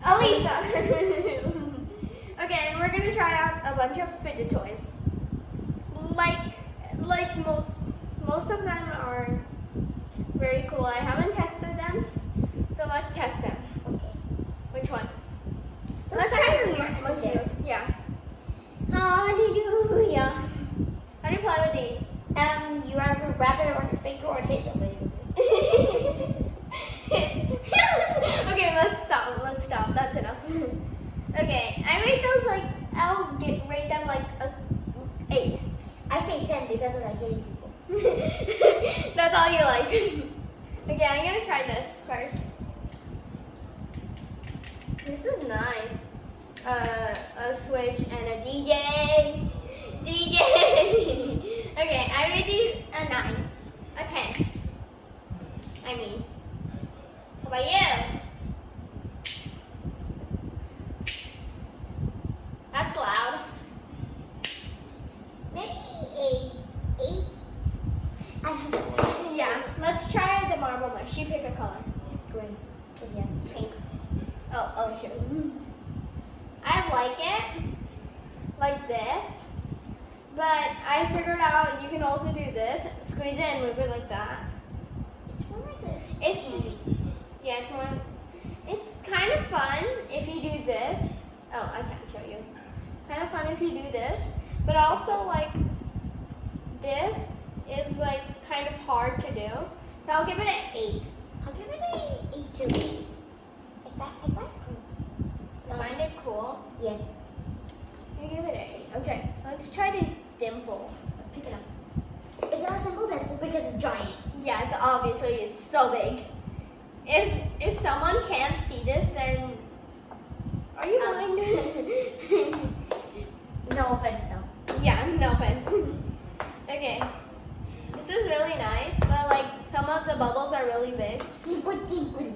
Alisa. Okay, and we're gonna try out a bunch of fidget toys. Like most of them are very cool. I haven't tested them, so let's test them. Okay. Which one? Let's try try the the monkey. Yeah. Hallelujah. How do you play with these? You have to wrap it around your finger or hit somebody. Okay, let's stop. That's enough. Okay, I rate those like, rate them like a 8. I say 10 because I like hitting people. That's all you like. Okay, I'm gonna try this first. This is nice. A switch and a DJ. Okay, I rate these a 9, a 10. I mean, how about you? That's loud. Maybe 8. I don't know. Yeah, let's try the marble mush. You pick a color. Green. Because yes. Pink. Oh, sure. I like it like this, but I figured out you can also do this. Squeeze it and move it like that. It's more like a It's candy. Yeah, it's more. It's kind of fun if you do this. Oh, I can't show you. Kind of fun if you do this, but also like this is like kind of hard to do. So I'll give it an 8. I'll give it an 8 too. If I cool. Find it cool. Yeah. You give it an 8. Okay, let's try this dimple. Pick it up. It's not a simple dimple because it's giant. Yeah, it's obviously it's so big. If someone can't see this, then are you blind? No offense though. Yeah, no offense. Okay, this is really nice, but like some of the bubbles are really big. Dimple, dimple,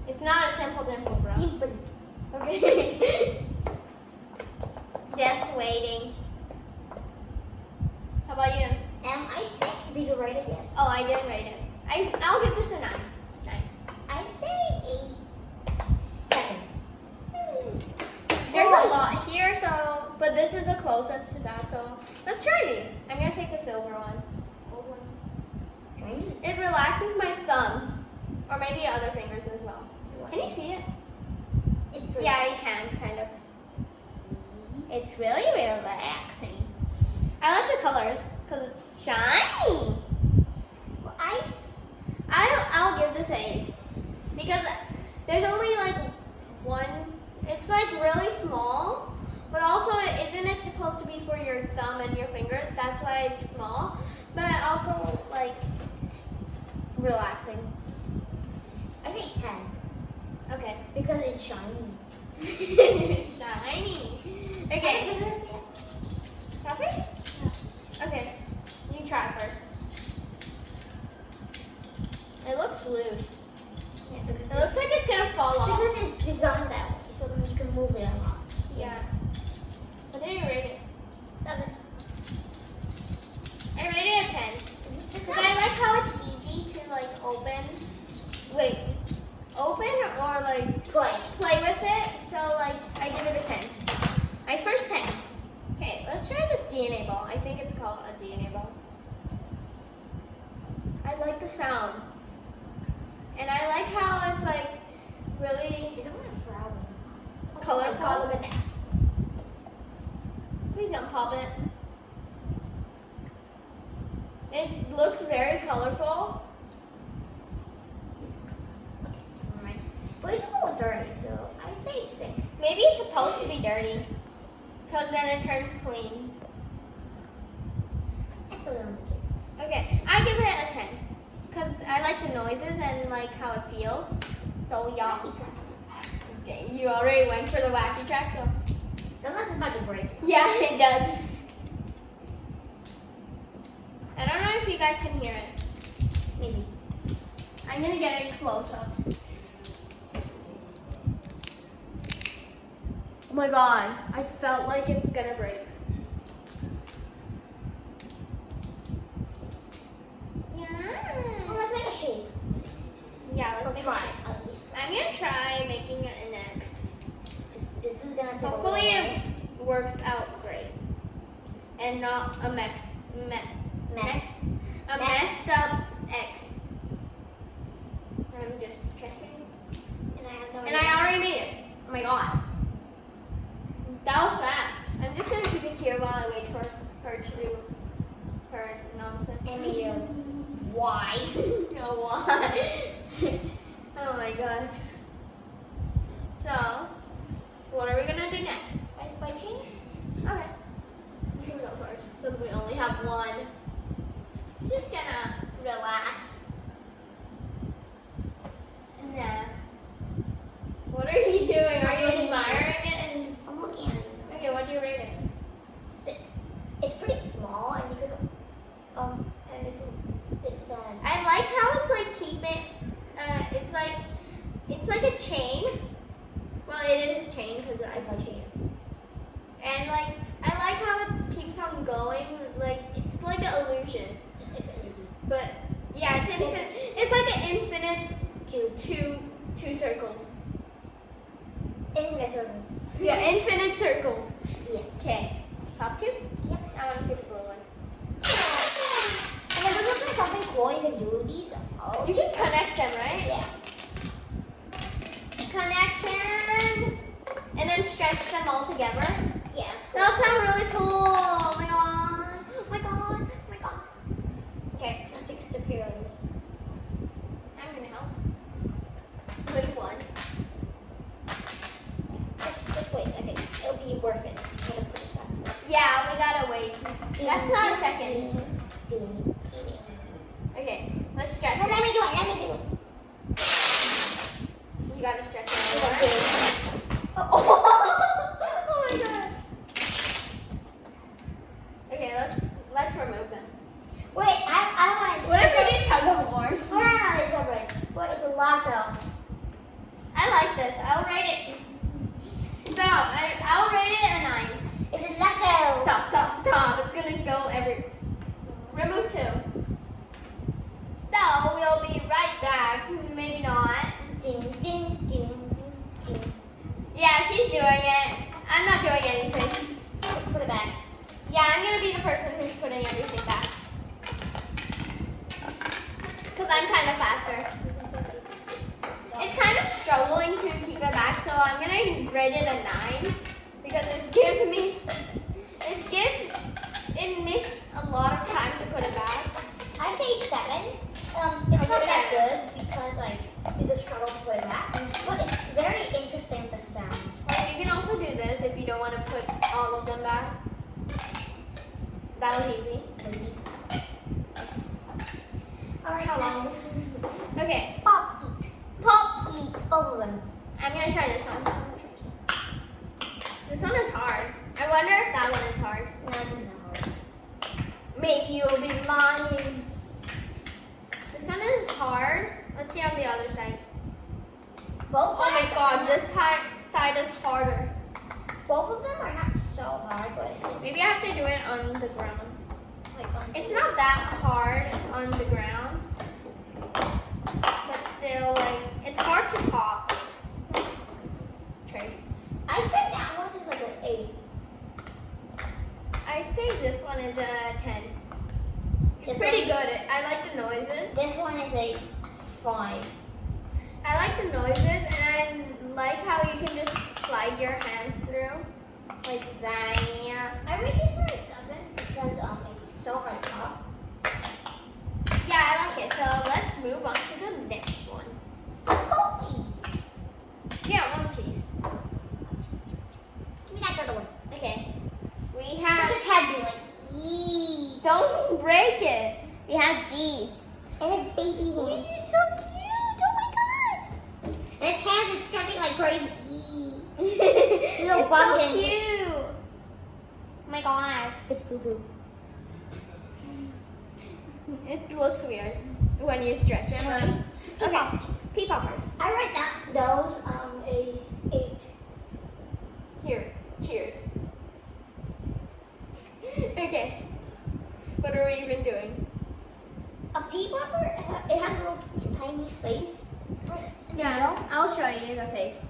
It's not a simple dimple, bro. dimple. Okay. Just waiting. How about you? I say, did you write it yet? Oh, I didn't rate it. I'll give this a 9. 9. I say 7. There's a lot here, so but this is the closest to that. So let's try these. I'm gonna take the silver one. Shiny. It relaxes my thumb, or maybe other fingers as well. Can you see it? It's really Yeah, you can, kind of. It's really relaxing. I like the colors because it's shiny. Well, I'll give this 8 because there's only like one. It's like really small, but also isn't it supposed to be for your thumb and your fingers? That's why it's small, but also like relaxing. I say 10 Okay. because it's shiny. Shiny. Okay. Coffee? Okay. You try first. It looks loose. Yeah, It looks like it's gonna fall off. because it's designed that way, so then you can move it a lot. Yeah. What did you rate it? 7. I rated it a 10. Because I like how it's easy to like open. Wait. Open or like play with it. So like I give it a 10. My first 10. Okay, let's try this DNA ball. I think it's called a DNA ball. I like the sound. And I like how it's like really Is it like a flower? colorful. Oh, look at that. Please don't pop it. It looks very colorful. Okay, alright. But it's a little dirty, so I say 6. Maybe it's supposed to be dirty. Because then it turns clean. I still don't like it. Okay, I give it a 10. Because I like the noises and like how it feels. So yeah. Okay, you already went for the wacky track, so. Sometimes it's about to break. Yeah, it does. I don't know if you guys can hear it. Maybe. I'm gonna get it close up. Oh my god, I felt like it's gonna break. Yeah. Oh, let's make a shape. Yeah, let's Or make try it. at least. I'm gonna try making it an X. gonna take Hopefully a it works out great. And not a messed up X. I'm just checking. And I already made it. Oh my god. That was fast. I'm just gonna keep it here while I wait for her to do her nonsense. Why? No, why? Oh my god. So, what are we gonna do next? By chain? Okay. You can go first, because we only have one. Just gonna relax. And then, what are you doing? Are you admiring it? I'm looking at it. Okay, what do you rate it? 6. It's pretty small, and you could and it's I like how it's like keep it. It's like a chain. Well, it is chain because I play chain. And like I like how it keeps on going. Like it's like an illusion. But yeah, it's infinite. It's like an infinite two circles. Infinite circles. Yeah, infinite circles. Yeah. Okay. Top 2? Yep. I want to do the blue one. And then there's also something cool you can do with these. Oh, You can connect them, right? yeah. Connection. And then stretch them all together. Yes. That sounds really cool. Oh my god. Oh my god. Oh my god. Okay. That takes security. I'm gonna help. With one. Just wait a second. It'll be worth it. I'm gonna put it back. Yeah, we gotta wait. That's not a second. No, Okay, let's stretch let it. me do it. Let me do it. You gotta stretch it Oh. more. Oh my god. Okay, let's remove them. Wait, I want to. What if we do tug of war? No, it's not right. Wait, it's a lasso. I like this. I'll rate it. Stop. I'll rate it a 9. It's a lasso. Stop. It's gonna go everywhere. Remove 2. So we'll be right back. Maybe not. Ding, ding, ding, ding. Yeah, she's doing it. I'm not doing anything. Put it back. Yeah, I'm gonna be the person who's putting everything back. Because I'm kind of faster. It's kind of struggling to keep it back, so I'm gonna rate it a 9 because it makes a lot of time to put it back. I say 7. It's not that good because like it's a struggle to put it back, but it's very interesting with the sound. You can also do this if you don't want to put all of them back. That was easy. All right, How long? next. Okay, Pop eat. pop eat. Both of them. I'm gonna try this one. This one is hard. I wonder if that one is hard. No, this is not hard. Maybe you'll be lying. This one is hard. Let's see on the other side. Both. Oh my god, this side is harder. Both of them are not so hard, but Maybe I have to do it on the ground. like on It's not that hard on the ground. But still, like, it's hard to pop. Trade. I say that one is like an 8. I say this one is a 10. It's This pretty one- good. I like the noises. This one is a 5. I like the noises, and I like how you can just slide your hands through. Like that. I rate this one a 7 because it's so hard to pop. Yeah, I like it. So let's move on to the next one. Oh, cheese. Yeah, one cheese. Give me that other one. Okay. We Just have. his head be like, yee. Don't break it. We have these. And his baby hands. He's so cute. Oh my god. And his hands are stretching like crazy. Yee. It's Little so pumpkin. cute. Oh my god. It's boo boo. It looks weird when you stretch it. Anyways, Okay. Pea poppers. I rate those is 8. Here. Cheers. Okay. What are we even doing? A pea popper, it has a little tiny face. Yeah, I'll show you the face.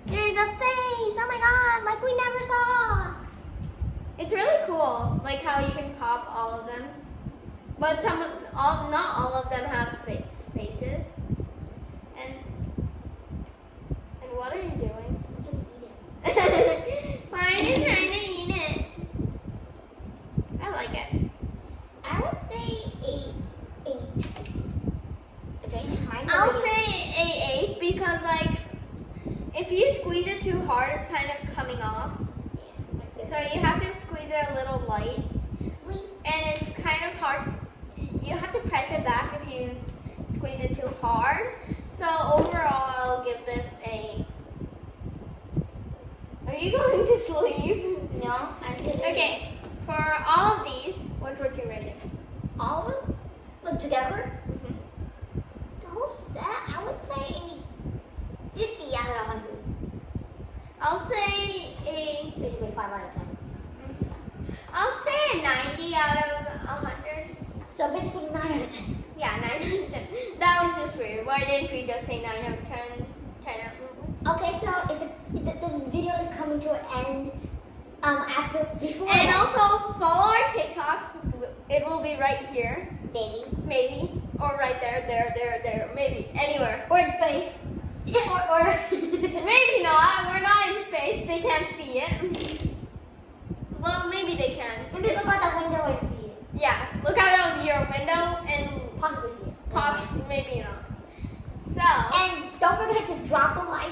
There's a face. Oh my god, like we never saw. It's really cool, like how you can pop all of them. But not all of them have faces. And what are you doing? I'm gonna eat it. Why are you trying to eat it? I like it. I would say a 8. Okay, I'll say a 8 because like if you squeeze it too hard, it's kind of coming off. Yeah, like this. So you have to squeeze it a little light, and it's kind of hard. You have to press it back if you squeeze it too hard. So overall, I'll give this a. Are you going to sleep? No, I said Okay, for all of these, what would you rate it? all of them, like together, Mm-hmm. the whole set. I would say a 50 out of 100. I'll say a. Basically 5 out of 10. I'll say a 90 out of 100. So basically 9 out of 10. Yeah, 9 out of 10. That was just weird. Why didn't we just say 9 out of 10? 10 out of Okay, so the video is coming to an end. Before And that, also follow our TikToks. It will be right here, maybe or right there, maybe anywhere. or in space, or Maybe not. We're not in space. They can't see it. Well, maybe they can. maybe look out the window and see it. Yeah. Look out of your window and Possibly see it. maybe not. So And don't forget to drop a like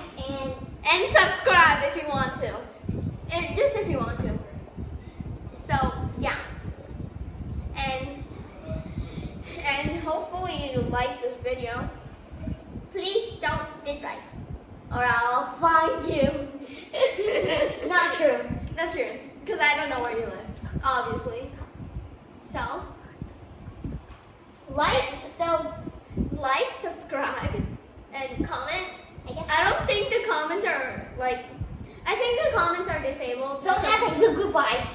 and subscribe if you want to. And just if you want to. So yeah. And hopefully you like this video. Please don't dislike, or I'll find you. not true. Not true, because I don't know where you live, obviously. So like, subscribe, and comment. I guess. I don't think the comments are like. I think the comments are disabled. So that's a goodbye.